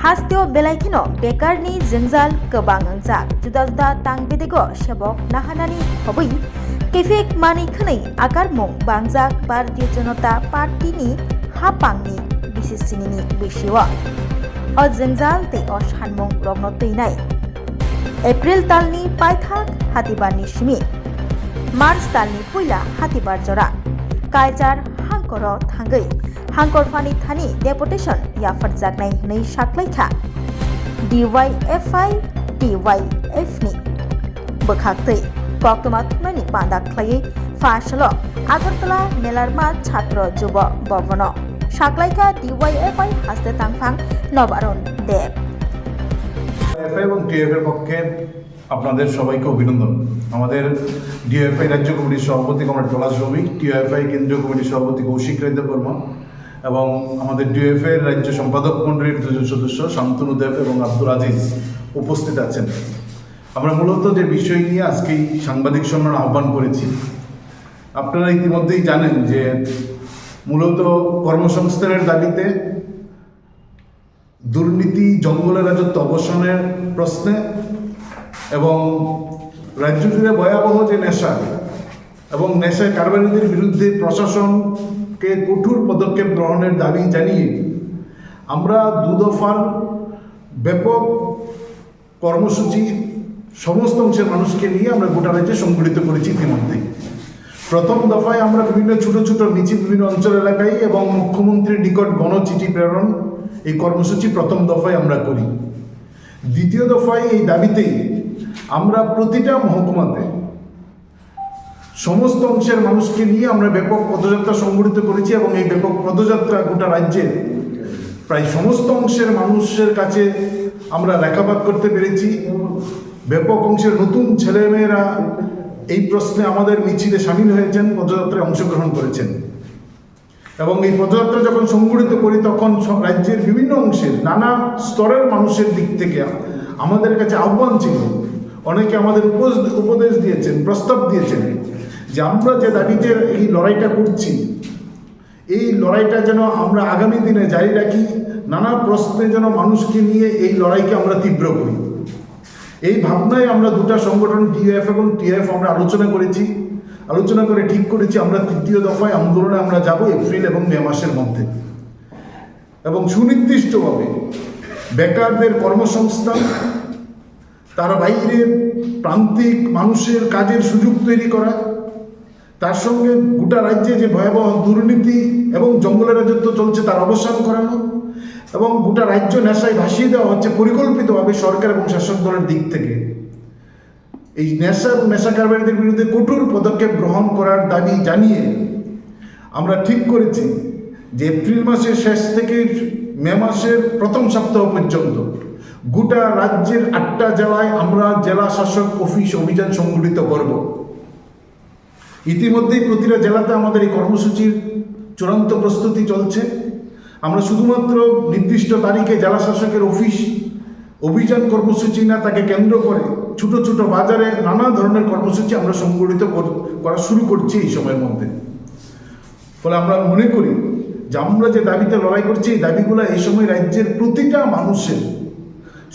हास्तियो बेलायखिनो बेकारनि जोंजाल गोबां अंजाक जुदा जुदा तांबेदेगो सेबक नाहानानि हबै केफेक मानि खनै आकार मुं बांजाक भारतीय जनता पार्टीनि हापांनि बिसिसिनि बैसोआ अ जोंजाल ते अ सानमुं रगनो तैनाय एप्रिल तालनि पाइथाक हातिबारनि सिमि मार्च तालनि पुइला हातिबार जरा कायजार हांकर थांगै हांकरफानि थानि डेपुटेशन याफार जागनाय नै साख्लायखा DYFI TYF नि बोखाक्तै कक्टमा थुनायनि बान्दा ख्लायै फासलो आगरतला मेलारमा छात्र जुब भवन साख्लायखा DYFI हास्ते तांफां नबारुन देव এবং টিএফের পক্ষে আপনাদের সবাইকে অভিনন্দন। আমাদের ডিএফআই রাজ্য কমিটির সভাপতি কমরেড পলাশ রবি, টিএফআই কেন্দ্রীয় কমিটির সভাপতি কৌশিক রায় বর্মা এবং আমাদের ডিএফআই রাজ্য সম্পাদক মণ্ডলীর দুজন সদস্য শান্তনু দেব এবং আব্দুল আজিজ উপস্থিত আছেন। আমরা মূলত যে বিষয় নিয়ে আজকে সাংবাদিক সম্মেলন আহ্বান করেছি, আপনারা ইতিমধ্যেই জানেন যে মূলত কর্মসংস্থানের দাবিতে দুর্নীতি, জঙ্গলের রাজত্ব অবসানের প্রশ্নে এবং রাজ্য জুড়ে ভয়াবহ যে নেশা এবং নেশায় কারবারিদের বিরুদ্ধে প্রশাসনকে কঠোর পদক্ষেপ গ্রহণের দাবি জানিয়ে আমরা দুদফার ব্যাপক কর্মসূচি সমস্ত অংশের মানুষকে নিয়ে আমরা গোটা রাজ্যে সংগঠিত করেছি ইতিমধ্যেই। প্রথম দফায় আমরা বিভিন্ন ছোট ছোট মিছিল বিভিন্ন অঞ্চল এলাকায় এবং মুখ্যমন্ত্রীর নিকট গণচিঠি প্রেরণ এই কর্মসূচি প্রথম দফায় আমরা করি। দ্বিতীয় দফায় এই দাবিতেই আমরা প্রতিটা মহকুমাতে সমস্ত অংশের মানুষকে নিয়ে আমরা ব্যাপক পদযাত্রা সংগঠিত করেছি এবং এই ব্যাপক পদযাত্রা গোটা রাজ্যে প্রায় সমস্ত অংশের মানুষের কাছে আমরা লেখাপাত করতে পেরেছি। ব্যাপক অংশের নতুন ছেলেমেয়েরা এই প্রশ্নে আমাদের মিছিলে সামিল হয়েছেন, পদযাত্রায় অংশগ্রহণ করেছেন এবং এই পদযাত্রা যখন সংগঠিত করি তখন রাজ্যের বিভিন্ন অংশের নানা স্তরের মানুষের দিক থেকে আমাদের কাছে আহ্বান ছিল। অনেকে আমাদের উপদেশ দিয়েছেন, প্রস্তাব দিয়েছেন যে আমরা যে দাবিতে এই লড়াইটা করছি এই লড়াইটা যেন আমরা আগামী দিনে জারি রাখি, নানা প্রশ্নে যেন মানুষকে নিয়ে এই লড়াইকে আমরা তীব্র করি। এই ভাবনায় আমরা দুটা সংগঠন ডিএফ এবং টিএফ আমরা আলোচনা করে ঠিক করেছি আমরা তৃতীয় দফায় আন্দোলনে আমরা যাব এপ্রিল এবং মে মাসের মধ্যে এবং সুনির্দিষ্টভাবে বেকারদের কর্মসংস্থান, তার বাইরে প্রান্তিক মানুষের কাজের সুযোগ তৈরি করা, তার সঙ্গে গোটা রাজ্যে যে ভয়াবহ দুর্নীতি এবং জঙ্গলের রাজত্ব চলছে তার অবসান করানো এবং গোটা রাজ্য নেশায় ভাসিয়ে দেওয়া হচ্ছে পরিকল্পিতভাবে সরকার এবং শাসক দলের দিক থেকে। এই নেশা কারবারিদের বিরুদ্ধে কঠোর পদক্ষেপ গ্রহণ করার দাবি জানিয়ে আমরা ঠিক করেছি যে এপ্রিল মাসের শেষ থেকে মে মাসের প্রথম সপ্তাহ পর্যন্ত গোটা রাজ্যের 8টা জেলায় আমরা জেলা শাসক অফিস অভিযান সংগঠিত করব। ইতিমধ্যেই প্রতিটা জেলাতে আমাদের এই কর্মসূচির চূড়ান্ত প্রস্তুতি চলছে। আমরা শুধুমাত্র নির্দিষ্ট তারিখে জেলা শাসকের অফিস অভিযান কর্মসূচি না, তাকে কেন্দ্র করে ছোট ছোট বাজারে নানা ধরনের কর্মসূচি আমরা সংগঠিত করা শুরু করছি এই সময়ের মধ্যে। ফলে আমরা মনে করি যে আমরা যে দাবিতে লড়াই করছি এই দাবিগুলো এই সময় রাজ্যের প্রতিটা মানুষের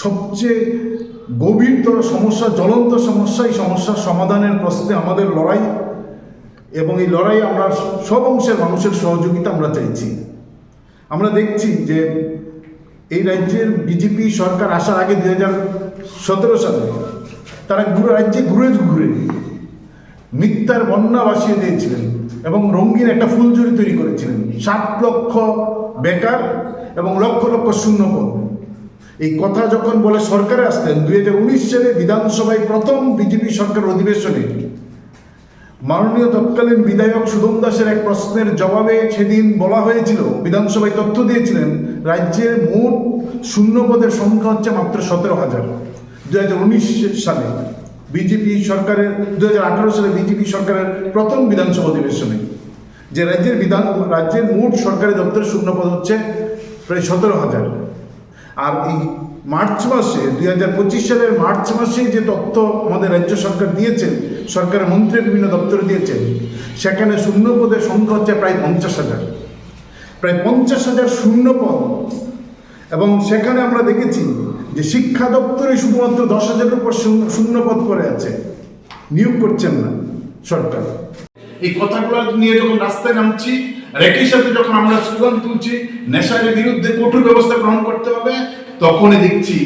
সবচেয়ে গভীরতর সমস্যা, জ্বলন্ত সমস্যা, এই সমস্যার সমাধানের প্রশ্নে আমাদের লড়াই এবং এই লড়াই আমরা সব অংশের মানুষের সহযোগিতা আমরা চাইছি। আমরা দেখছি যে এই রাজ্যের বিজেপি সরকার আসার আগে 2017 সালে তারা রাজ্যে ঘুরে ঘুরে মিথ্যার বন্যা ভাসিয়ে দিয়েছিলেন এবং রঙিন একটা ফুলঝুরি তৈরি করেছিলেন। 7 লক্ষ বেকার এবং লক্ষ লক্ষ শূন্যপদ। এই কথা যখন বলে সরকারে আসতেন 2019 সালে বিধানসভায় প্রথম বিজেপি সরকার অধিবেশনে মাননীয় তৎকালীন বিধায়ক সুদম দাসের এক প্রশ্নের জবাবে সেদিন বলা হয়েছিল, বিধানসভায় তথ্য দিয়েছিলেন রাজ্যের মোট শূন্যপদের সংখ্যা হচ্ছে মাত্র 17,000। 2019 সালে বিজেপি সরকারের 2018 সালে বিজেপি সরকারের প্রথম বিধানসভা অধিবেশনে যে রাজ্যের মোট সরকারি দপ্তরের শূন্যপদ হচ্ছে প্রায় 17,000। আর এই মার্চ মাসে 2025 সালের মার্চ মাসে যে তথ্য আমাদের রাজ্য সরকার দিয়েছেন, সরকারের মন্ত্রী বিভিন্ন দপ্তরে দিয়েছেন, সেখানে শূন্যপদের সংখ্যা হচ্ছে প্রায় 50,000। প্রায় 50,000 শূন্যপদ এবং সেখানে আমরা দেখেছি যে শিক্ষা দপ্তরে শুধুমাত্র 10,000-এর উপর শূন্য পদ পড়ে আছে, নিয়োগ করছেন না সরকার। এই কথাগুলো নিয়ে যখন রাস্তায় নামছি আর একই সাথে যখন আমরা স্লোগান তুলছি নেশার বিরুদ্ধে কঠোর ব্যবস্থা গ্রহণ করতে হবে, তখনই দেখছি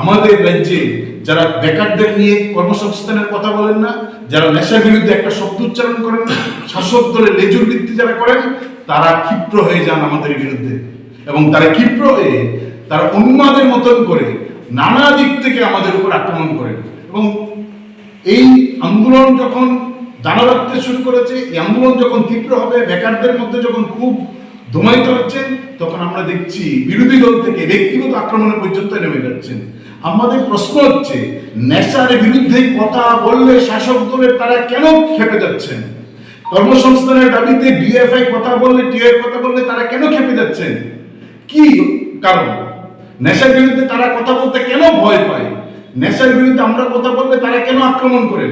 আমাদের রাজ্যে যারা বেকারদের নিয়ে কর্মসংস্থানের কথা বলেন না, যারা নেশার বিরুদ্ধে একটা শব্দ উচ্চারণ করেন না, শাসক দলের লেজুর ভিত্তি যারা করেন, তারা ক্ষিপ্র হয়ে যান আমাদের বিরুদ্ধে এবং তারা ক্ষিপ্র হয়ে তারা উন্মাদের মতন করে নানা দিক থেকে আমাদের উপর আক্রমণ করেন। এবং এই আন্দোলন যখন দানা বাঁধতে শুরু করেছে, এই আন্দোলন যখন তীব্র হবে, বেকারদের মধ্যে যখন খুব ধুমায়িত হচ্ছেন, তখন আমরা দেখছি বিরোধী দল থেকে ব্যক্তিগত আক্রমণের পর্যন্ত নেমে যাচ্ছেন। আমাদের প্রশ্ন হচ্ছে, নেশার বিরুদ্ধে কথা বললে শাসক দলের তারা কেন খেপে যাচ্ছেন? কর্মসংস্থানের দাবিতে ডিএফআই কথা বললে, টিএফ কথা বললে তারা কেন খেপে যাচ্ছেন? কি কারণ? নেশার বিরুদ্ধে তারা কথা বলতে কেন ভয় পায়? নেশার বিরুদ্ধে আমরা কথা বললে তারা কেন আক্রমণ করেন?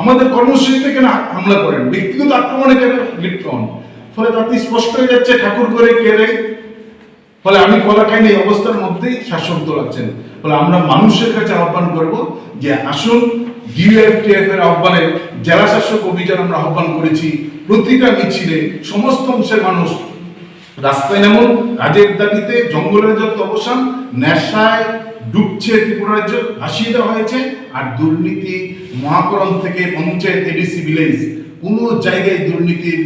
আমাদের কর্মসূচিতে কেন হামলা করেন? ব্যক্তিগত আক্রমণে কেন লিপ্ত হন? ফলে তাতে স্পষ্ট হয়ে যাচ্ছে ঠাকুর করে কেড়ে। ফলে আমি কলা খাইনি এই অবস্থার মধ্যেই শাসক দল আছেন। ফলে আমরা মানুষের কাছে আহ্বান করব যে আসুন, ডিএফটিএফ এর আহ্বানে জেলা শাসক অভিযান আমরা আহ্বান করেছি। প্রতিটা মিছিলে সমস্ত অংশের মানুষ রাস্তায় নামুন, কাজের দাবিতে, জঙ্গলের যত অবসান, নেশায় ডুবছে ত্রিপুরা রাজ্য, ভাসিয়ে দেওয়া হয়েছে। আর দুর্নীতি মহাকরণ থেকে পঞ্চায়েত, এডিসি, ভিলেজ, কোনো জায়গায় দুর্নীতির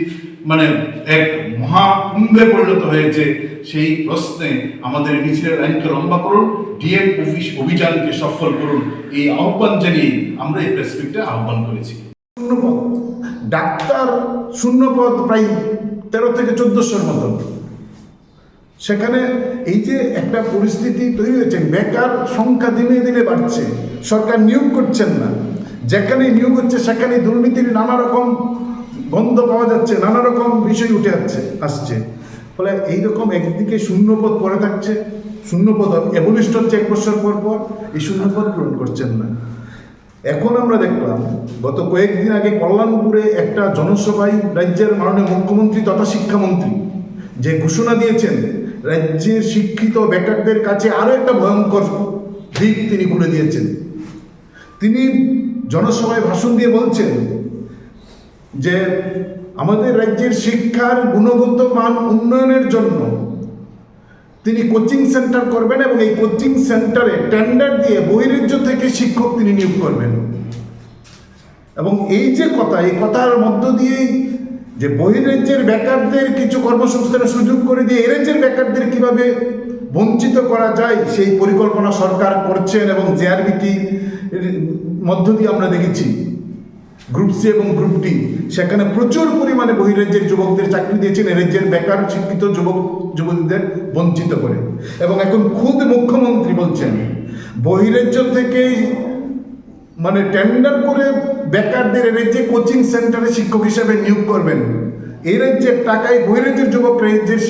এক মহাকুম্ভে পরিণত হয়েছে। সেই প্রশ্নে আমাদের মিছিলের লাইনকে লম্বা করুন, ডিএম অফিস অভিযানকে সফল করুন, এই আহ্বান জানিয়ে আমরা এই প্রেস মিটে আহ্বান করেছি। শূন্যপদ, ডাক্তার শূন্যপদ প্রায় 13 থেকে 1400-এর মতো। সেখানে এই যে একটা পরিস্থিতি তৈরি হয়েছে, বেকার সংখ্যা দিনে দিনে বাড়ছে, সরকার নিয়োগ করছেন না, যেখানে নিয়োগ হচ্ছে সেখানে দুর্নীতির নানা রকম গন্ধ পাওয়া যাচ্ছে, নানা রকম বিষয় উঠে আসছে। ফলে এইরকম একদিকে শূন্যপদ পড়ে থাকছে, শূন্যপদ অ্যাবলিশড হচ্ছে 1 বছর পর পর, এই শূন্যপদ পূরণ করছেন না। এখন আমরা দেখলাম গত কয়েকদিন আগে কল্যাণপুরে একটা জনসভায় রাজ্যের মাননীয় মুখ্যমন্ত্রী তথা শিক্ষামন্ত্রী যে ঘোষণা দিয়েছেন, রাজ্যের শিক্ষিত বেকারদের কাছে আরো একটা ভয়ঙ্কর দিক তিনি খুলে দিয়েছেন। তিনি জনসভায় ভাষণ দিয়ে বলছেন যে আমাদের রাজ্যের শিক্ষার গুণগত মান উন্নয়নের জন্য তিনি কোচিং সেন্টার করবেন এবং এই কোচিং সেন্টারে টেন্ডার দিয়ে বহিরাজ্য থেকে শিক্ষক তিনি নিয়োগ করবেন। এবং এই যে কথা, এই কথার মধ্য দিয়েই যে বহিরাজ্যের বেকারদের কিছু কর্মসংস্থানের সুযোগ করে দিয়ে এই রাজ্যের বেকারদের কিভাবে বঞ্চিত করা যায় সেই পরিকল্পনা সরকার করছেন। এবং জেআরবিটি মধ্য দিয়ে আমরা দেখেছি গ্রুপ সি এবং গ্রুপ ডি, সেখানে প্রচুর পরিমাণে বহিরাজ্যের যুবকদের চাকরি দিয়েছেন এই রাজ্যের বেকার শিক্ষিত যুবক যুবতীদের বঞ্চিত করে। এবং এখন খুদ মুখ্যমন্ত্রী বলছেন বহিরাজ্য থেকে টেন্ডার করে বেকারদের এই রাজ্যে কোচিং সেন্টারে শিক্ষক হিসেবে নিয়োগ করবেন। এই রাজ্যের টাকায় বহিরাজ্যের যুবক রাজ্যের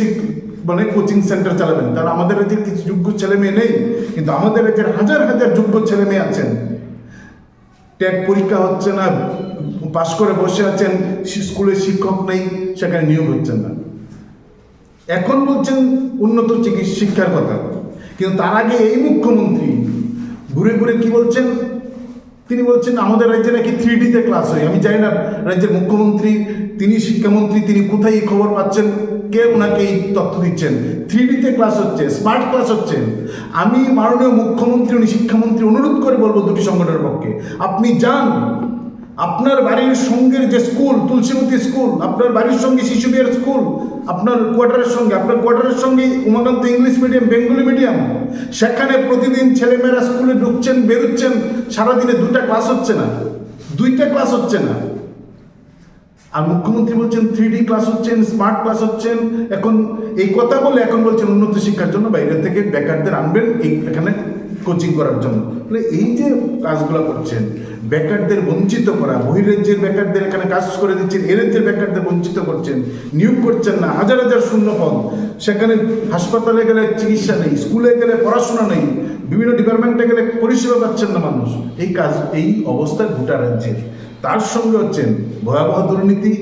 কোচিং সেন্টার চালাবেন। তারা আমাদের রাজ্যের কিছু যোগ্য ছেলে মেয়ে নেই, কিন্তু আমাদের রাজ্যের হাজার হাজার যোগ্য ছেলে মেয়ে আছেন। ট্যাগ পরীক্ষা হচ্ছে না, পাশ করে বসে আছেন, স্কুলে শিক্ষক নেই, সেখানে নিয়োগ হচ্ছেন না। এখন বলছেন উন্নত শিক্ষার কথা, কিন্তু তার আগে এই মুখ্যমন্ত্রী ঘুরে ঘুরে কি বলছেন? তিনি বলছেন আমাদের রাজ্যে নাকি 3D-তে ক্লাস হয়। আমি জানি না রাজ্যের মুখ্যমন্ত্রী, তিনি শিক্ষামন্ত্রী, তিনি কোথায় এই খবর পাচ্ছেন, কে ওনাকে এই তথ্য দিচ্ছেন? 3D-তে ক্লাস হচ্ছে, স্মার্ট ক্লাস হচ্ছে। আমি মাননীয় মুখ্যমন্ত্রী, উনি শিক্ষামন্ত্রী, অনুরোধ করে বলবো দুটি সংগঠনের পক্ষে, আপনি যান, আপনার বাড়ির সঙ্গের যে স্কুল তুলসীমতী স্কুল, আপনার বাড়ির সঙ্গে শিশু বিহার স্কুল, আপনার কোয়ার্টারের সঙ্গে Umakanta English medium, Bengali medium, সেখানে প্রতিদিন ছেলেমেয়েরা স্কুলে ঢুকছেন, বেরোচ্ছেন, সারাদিনে 2টা ক্লাস হচ্ছে না, 2টা ক্লাস হচ্ছে না। আর মুখ্যমন্ত্রী বলছেন 3D ক্লাস হচ্ছেন, স্মার্ট ক্লাস হচ্ছেন। এখন এই কথা বলে এখন বলছেন উন্নত শিক্ষার জন্য বাইরে থেকে বেকারদের আনবেন এখানে কোচিং করার জন্য। এই যে কাজগুলো করছেন, বেকারদের বঞ্চিত করা, বহিরাজ্যের বেকারদের এখানে কাজ করে দিচ্ছেন, এ রাজ্যের বেকারদের বঞ্চিত করছেন, নিয়োগ করছেন না, হাজার হাজার শূন্য পদ, সেখানে হাসপাতালে গেলে চিকিৎসা নেই, স্কুলে গেলে পড়াশোনা নেই, বিভিন্ন ডিপার্টমেন্টে গেলে পরিষেবা পাচ্ছেন না মানুষ। এই অবস্থায় গোটা রাজ্যে, তার সঙ্গে হচ্ছেন ভয়াবহ দুর্নীতি,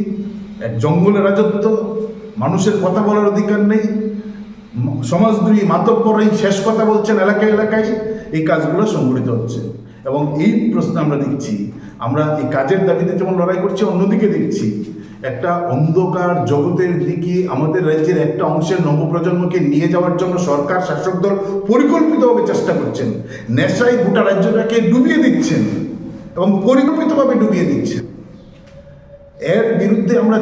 এক জঙ্গলের রাজত্ব, মানুষের কথা বলার অধিকার নেই, সমাজদ্রোহী মাতব্বরাই শেষ কথা বলছেন এলাকায় এলাকায়, এই কাজগুলো সংঘটিত হচ্ছে। এবং এই প্রশ্ন আমরা দেখছি, আমরা এই কাজের দাবিতে যেমন লড়াই করছি, অন্যদিকে দেখছি একটা অন্ধকার জগতের দিকে আমাদের রাজ্যের একটা অংশের নবপ্রজন্মকে নিয়ে যাওয়ার জন্য সরকার শাসক দল পরিকল্পিতভাবে চেষ্টা করছেন। নেশায় গোটা রাজ্যটাকে ডুবিয়ে দিচ্ছেন এবং পরিকল্পিতভাবে ডুবিয়ে দিচ্ছেন। এর বিরুদ্ধে আমরা